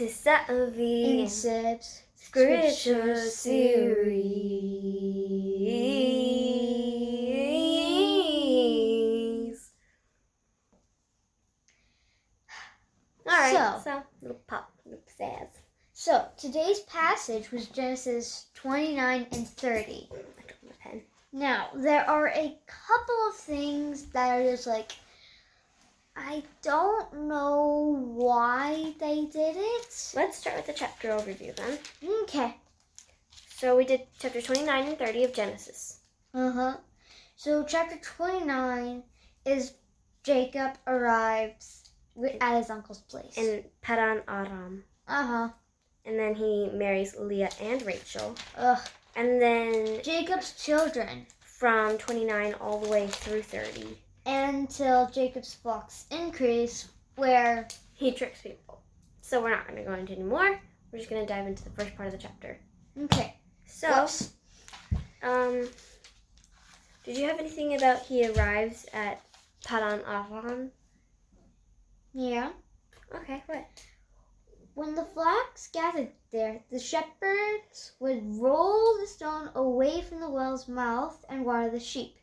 to Savi Insect Scripture Series. Alright, so little pop, little pizzazz. So, today's passage was Genesis 29 and 30. I took my pen. Now, there are a couple of things that are just like, I don't know why they did it. Let's start with the chapter overview then. Okay. So we did chapter 29 and 30 of Genesis. So chapter 29 is Jacob arrives at his uncle's place. In Padan Aram. And then he marries Leah and Rachel. And then Jacob's children. From 29 all the way through 30. Until Jacob's flocks increase, where he tricks people. So we're not going to go into anymore. We're just going to dive into the first part of the chapter. Okay. So, did you have anything about he arrives at Padan Aram? Yeah. Okay, what? When the flocks gathered there, the shepherds would roll the stone away from the well's mouth and water the sheep.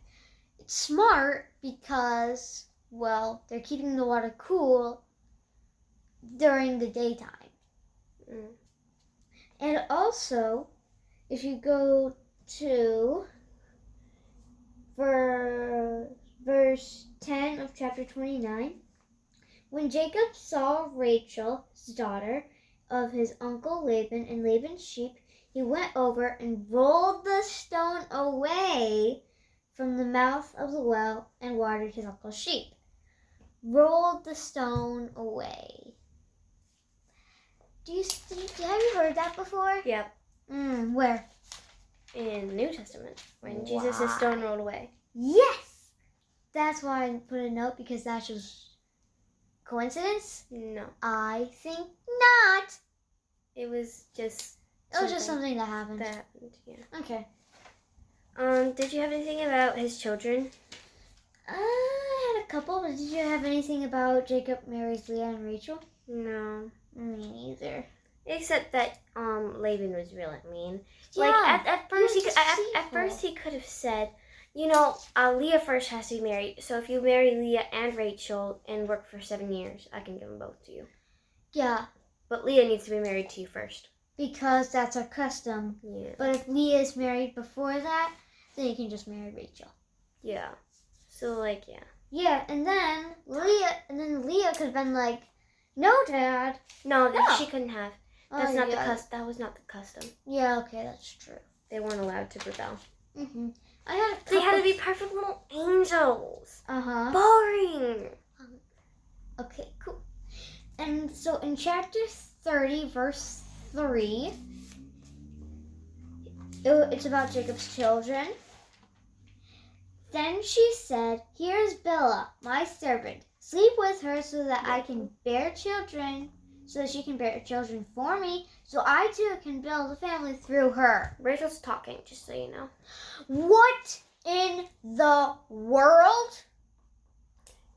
It's smart because, well, they're keeping the water cool during the daytime. And also, if you go to verse 10 of chapter 29, when Jacob saw Rachel, his daughter, of his uncle Laban and Laban's sheep, he went over and rolled the stone away from the mouth of the well and watered his uncle's sheep. Rolled the stone away. Have you heard that before? Yep. Where? In the New Testament, when Jesus' stone rolled away. Yes! That's why I put a note, because that's just coincidence? No. I think not. It was just something that happened. Yeah. Okay. Did you have anything about his children? I had a couple, but did you have anything about Jacob marries Leah and Rachel? No. Me neither. Except that Laban was really mean. Yeah, like at first he could have said, Leah first has to be married. So if you marry Leah and Rachel and work for 7 years, I can give them both to you. Yeah. But Leah needs to be married to you first. Because that's our custom. Yeah. But if Leah is married before that, then you can just marry Rachel. Yeah. So yeah. Yeah, and then Leah could have been like, "No, Dad." No, she couldn't have. That's not the custom. That was not the custom. Yeah, okay, that's true. They weren't allowed to rebel. They had to be perfect little angels. Boring. Okay, cool. And so in chapter 30, verse 3, it's about Jacob's children. Then she said, "Here is Bilhah, my servant. Sleep with her so that I can bear children, so that she can bear children for me, so I too can build a family through her." Rachel's talking, just so you know. What in the world?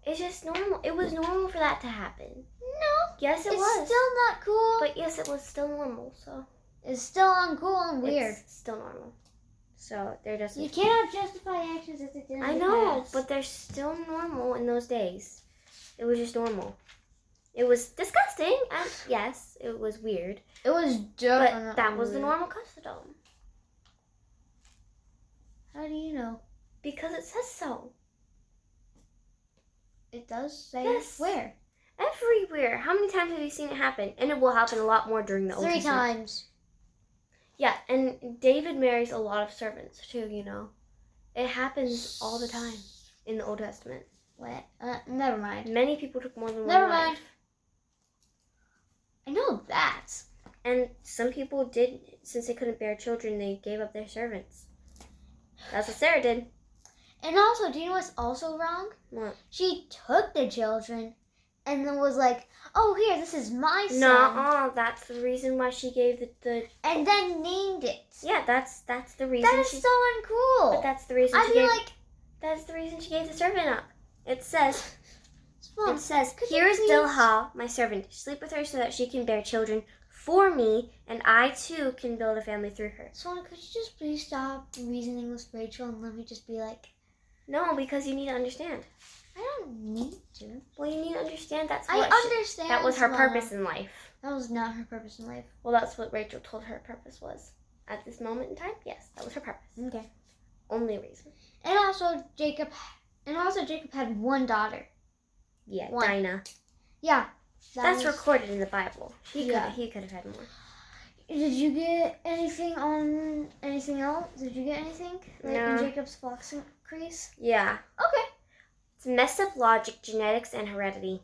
It's just normal. It was normal for that to happen. No. Yes, it was. It's still not cool. But yes, it was still normal, so. It's still uncool and weird. It's still normal. So they're just. You cannot justify actions as they did in the past. I know, but they're still normal in those days. It was just normal. It was disgusting, and yes, it was weird. It was definitely But that was the normal custom. How do you know? Because it says so. It does say where? Everywhere. How many times have you seen it happen? And it will happen a lot more during the Old Testament. 3 times. Yeah, and David marries a lot of servants too, It happens all the time in the Old Testament. What? Never mind. Many people took more than one Never wife. mind. I know that. And some people did, since they couldn't bear children, they gave up their servants. That's what Sarah did. And also, do you know what's also wrong? What? She took the children and then was like, "Oh, here, this is my son." No, that's the reason why she gave the and then named it. Yeah, that's the reason. That is so uncool. But that's the reason That's the reason she gave the servant up. It says, Mom, It says, could "Here you is please- Bilhah, my servant. Sleep with her so that she can bear children for me, and I too can build a family through her." Swana, could you just please stop reasoning with Rachel and let me just be like, No, because you need to understand. I don't need to. Well, you need to understand I understand. that was her Mama. purpose in life. That was not her purpose in life. Well, that's what Rachel told her purpose was. At this moment in time, yes, that was her purpose. Okay. Only reason. And also Jacob had one daughter. Yeah, One. Dinah. Yeah. That's recorded in the Bible. He could have had more. Did you get anything on anything else? Did you get anything? Like No. in Jacob's flocks increase? Yeah. Okay. It's messed up logic, genetics, and heredity.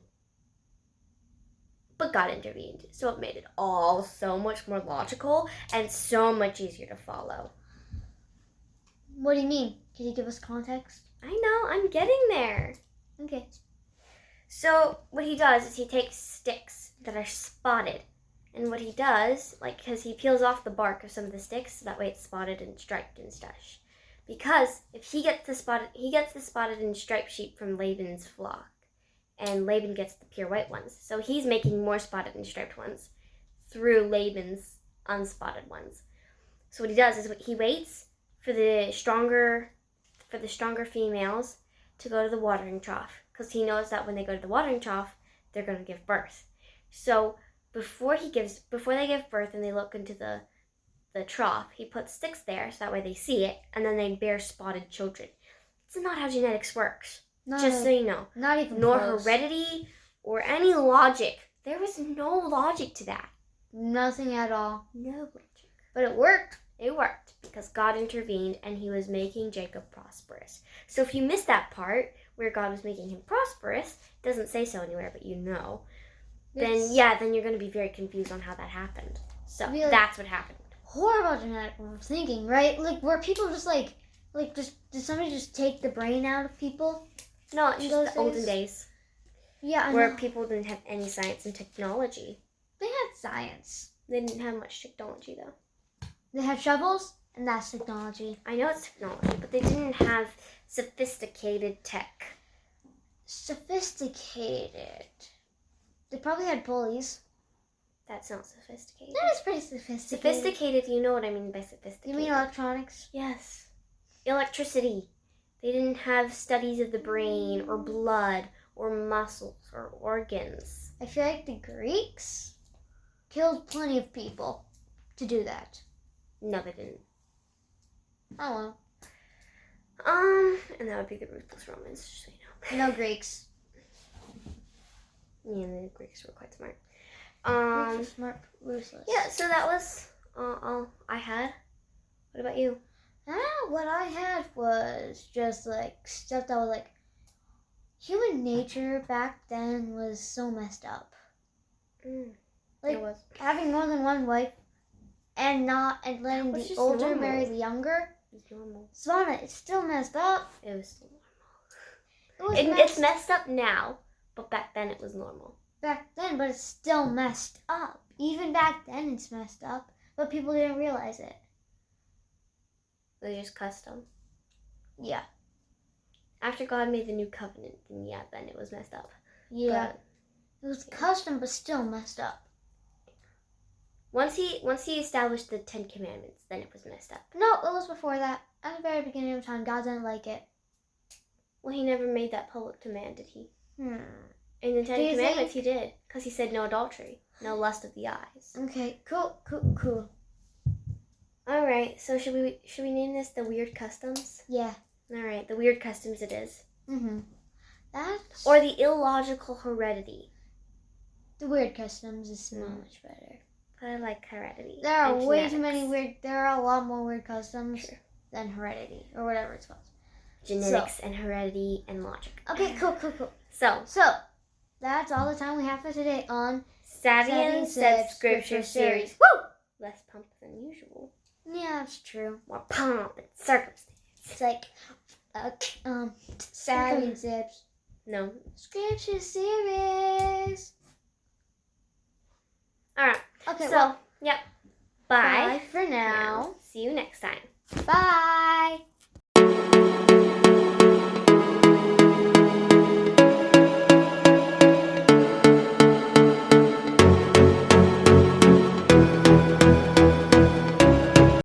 But God intervened, so it made it all so much more logical and so much easier to follow. What do you mean? Can you give us context? I know, I'm getting there. Okay. So what he does is he takes sticks that are spotted, and what he does, because he peels off the bark of some of the sticks, so that way it's spotted and striped and such. Because if he gets the spotted and striped sheep from Laban's flock, and Laban gets the pure white ones. So he's making more spotted and striped ones through Laban's unspotted ones. So what he does is he waits for the stronger females to go to the watering trough, because he knows that when they go to the watering trough, they're going to give birth. So before they give birth and they look into the trough, he puts sticks there so that way they see it, and then they bear spotted children. It's not how genetics works. Just so you know. Not even Nor close. heredity or any logic. There was no logic to that. Nothing at all. No logic. But it worked. It worked because God intervened and he was making Jacob prosperous. So if you missed that part where God was making him prosperous, it doesn't say so anywhere, but you know, then you're going to be very confused on how that happened. So Really? That's what happened. Horrible genetic thinking, right? Like, were people just did somebody just take the brain out of people? No, it's In just those the olden days? days Yeah, I where know. people didn't have any science and technology. They had science. They didn't have much technology though. They had shovels, and that's technology. I know it's technology, but they didn't have sophisticated tech. Sophisticated. They probably had pulleys. That's not sophisticated. That is pretty sophisticated. Sophisticated, you know what I mean by sophisticated. You mean electronics? Yes. Electricity. They didn't have studies of the brain or blood or muscles or organs. I feel like the Greeks killed plenty of people to do that. No, they didn't. Oh And that would be the ruthless Romans, just so you well. No Greeks. know. Yeah, the Greeks were quite smart. Greeks are smart, ruthless. Yeah, so that was all I had. What about you? What I had was just stuff that was human nature back then was so messed up. It Like was. having more than one wife and letting was the just older normal. marry the younger. It was normal. Savannah, it's still messed up. It was still It was normal. It's messed up now, but back then it was normal. back then, but it's still messed up. Even back then it's messed up, but people didn't realize it. It was just custom. Yeah. After God made the new covenant, then it was messed up. Yeah. But It was custom, but still messed up. once he established the 10 Commandments, then it was messed up. No, it was before that. At the very beginning of time, God didn't like it. Well, he never made that public to man, did he? Hmm. In the 10 Do you Commandments, think- he did. Because he said no adultery, no lust of the eyes. Okay, cool. Alright, so should we name this the Wierd Customs? Yeah. Alright, the Wierd Customs it is. Mm-hmm. That's... Or the illogical heredity. The Wierd Customs is so Mm. much better. But I like heredity. There are and way too genetics. many weird... There are a lot more Wierd Customs Sure. than heredity, or whatever it's called. Genetics and heredity and logic. Okay, cool. So, That's all the time we have for today on Savvy and Said Scripture Series. Woo! Less pump than usual. Yeah, that's true. More pomp and circumstance. It's Savvy and Zips No. Scripture Series. Alright. Okay, So, yep. Bye. bye for now. See you next time. Bye.